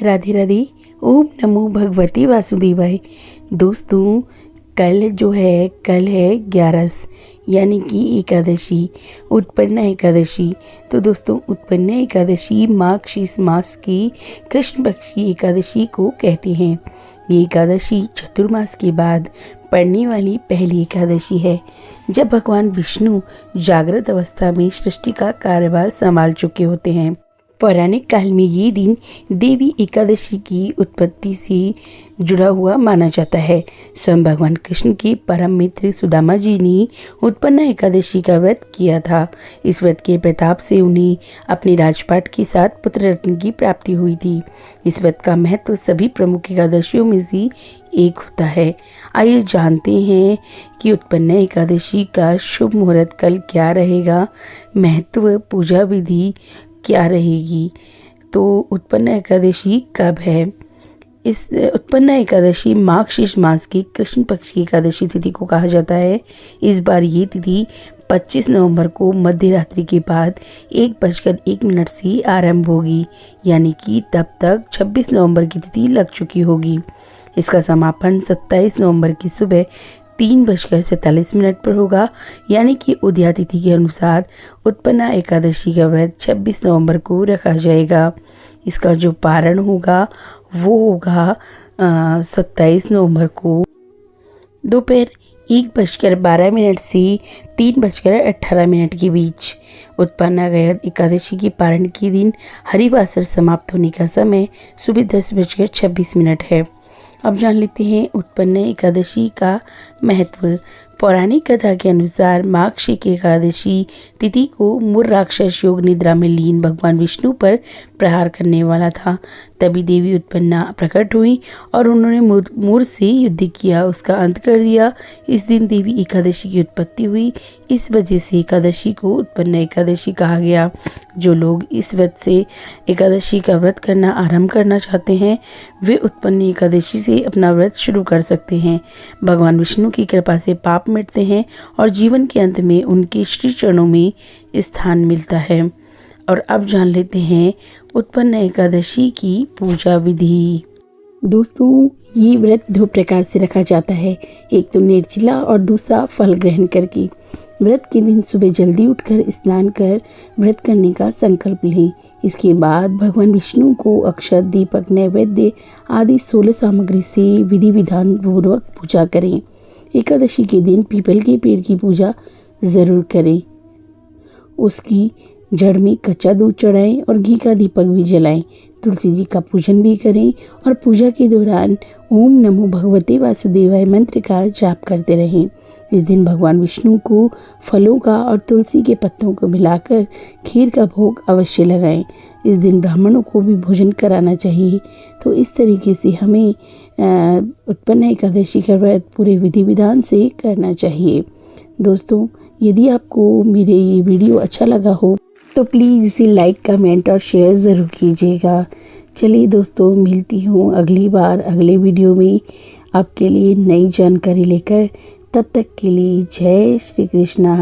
राधे राधे। ओम नमो भगवते वासुदेवाय। दोस्तों कल है 11 यानी कि एकादशी, उत्पन्ना एकादशी। तो दोस्तों उत्पन्ना एकादशी मार्गशीर्ष मास की कृष्ण पक्ष की एकादशी को कहते हैं। ये एकादशी चतुर्मास के बाद पड़ने वाली पहली एकादशी है, जब भगवान विष्णु जागृत अवस्था में सृष्टि का कार्यभार संभाल चुके होते हैं। पौराणिक काल में ये दिन देवी एकादशी की उत्पत्ति से जुड़ा हुआ माना जाता है। स्वयं भगवान कृष्ण के परम मित्र सुदामा जी ने उत्पन्ना एकादशी का व्रत किया था। इस व्रत के प्रताप से उन्हें अपने राजपाट के साथ पुत्र रत्न की प्राप्ति हुई थी। इस व्रत का महत्व सभी प्रमुख एकादशियों में से एक होता है। आइए जानते हैं कि उत्पन्ना एकादशी का शुभ मुहूर्त कल क्या रहेगा, महत्व, पूजा विधि क्या रहेगी। तो उत्पन्ना एकादशी कब है? इस उत्पन्ना एकादशी मार्गशीर्ष मास की कृष्ण पक्ष की एकादशी तिथि को कहा जाता है। इस बार ये तिथि 25 नवंबर को मध्य रात्रि के बाद 1:01 से आरंभ होगी, यानी कि तब तक 26 नवंबर की तिथि लग चुकी होगी। इसका समापन 27 नवंबर की सुबह 3:47 पर होगा, यानी कि उदया तिथि के अनुसार उत्पन्ना एकादशी का व्रत 26 नवंबर को रखा जाएगा। इसका जो पारण होगा वो होगा 27 नवंबर को दोपहर 1:12 से 3:18 के बीच। उत्पन्ना एकादशी के पारण के दिन हरिवासर समाप्त होने का समय सुबह 10:26 है। अब जान लेते हैं उत्पन्ना एकादशी का महत्व। पौराणिक कथा के अनुसार मार्गशीर्ष एकादशी तिथि को मूर राक्षस योग निद्रा में लीन भगवान विष्णु पर प्रहार करने वाला था। तभी देवी उत्पन्ना प्रकट हुई और उन्होंने मूर से युद्ध किया, उसका अंत कर दिया। इस दिन देवी एकादशी की उत्पत्ति हुई। इस वजह से एकादशी को उत्पन्ना एकादशी कहा गया। जो लोग इस व्रत से एकादशी का व्रत करना आरंभ करना चाहते हैं, वे उत्पन्ना एकादशी से अपना व्रत शुरू कर सकते हैं। भगवान विष्णु की कृपा से पाप मिटते हैं और जीवन के अंत में उनके श्री चरणों में स्थान मिलता है। और अब जान लेते हैं उत्पन्ना एकादशी की पूजा विधि। दोस्तों ये व्रत 2 प्रकार से रखा जाता है, एक तो निर्जला और दूसरा फल ग्रहण करके। व्रत के दिन सुबह जल्दी उठकर स्नान कर व्रत करने का संकल्प लें। इसके बाद भगवान विष्णु को अक्षत, दीपक, नैवेद्य आदि 16 सामग्री से विधि विधान पूर्वक पूजा करें। एकादशी के दिन पीपल के पेड़ की पूजा ज़रूर करें। उसकी जड़ में कच्चा दूध चढ़ाएं और घी का दीपक भी जलाएं। तुलसी जी का पूजन भी करें और पूजा के दौरान ओम नमो भगवते वासुदेवाय मंत्र का जाप करते रहें। इस दिन भगवान विष्णु को फलों का और तुलसी के पत्तों को मिलाकर खीर का भोग अवश्य लगाएं। इस दिन ब्राह्मणों को भी भोजन कराना चाहिए। तो इस तरीके से हमें उत्पन्ना एकादशी का व्रत पूरे विधि विधान से करना चाहिए। दोस्तों यदि आपको मेरे ये वीडियो अच्छा लगा हो तो प्लीज़ इसे लाइक, कमेंट और शेयर ज़रूर कीजिएगा। चलिए दोस्तों, मिलती हूँ अगली बार अगले वीडियो में आपके लिए नई जानकारी लेकर। तब तक के लिए जय श्री कृष्णा।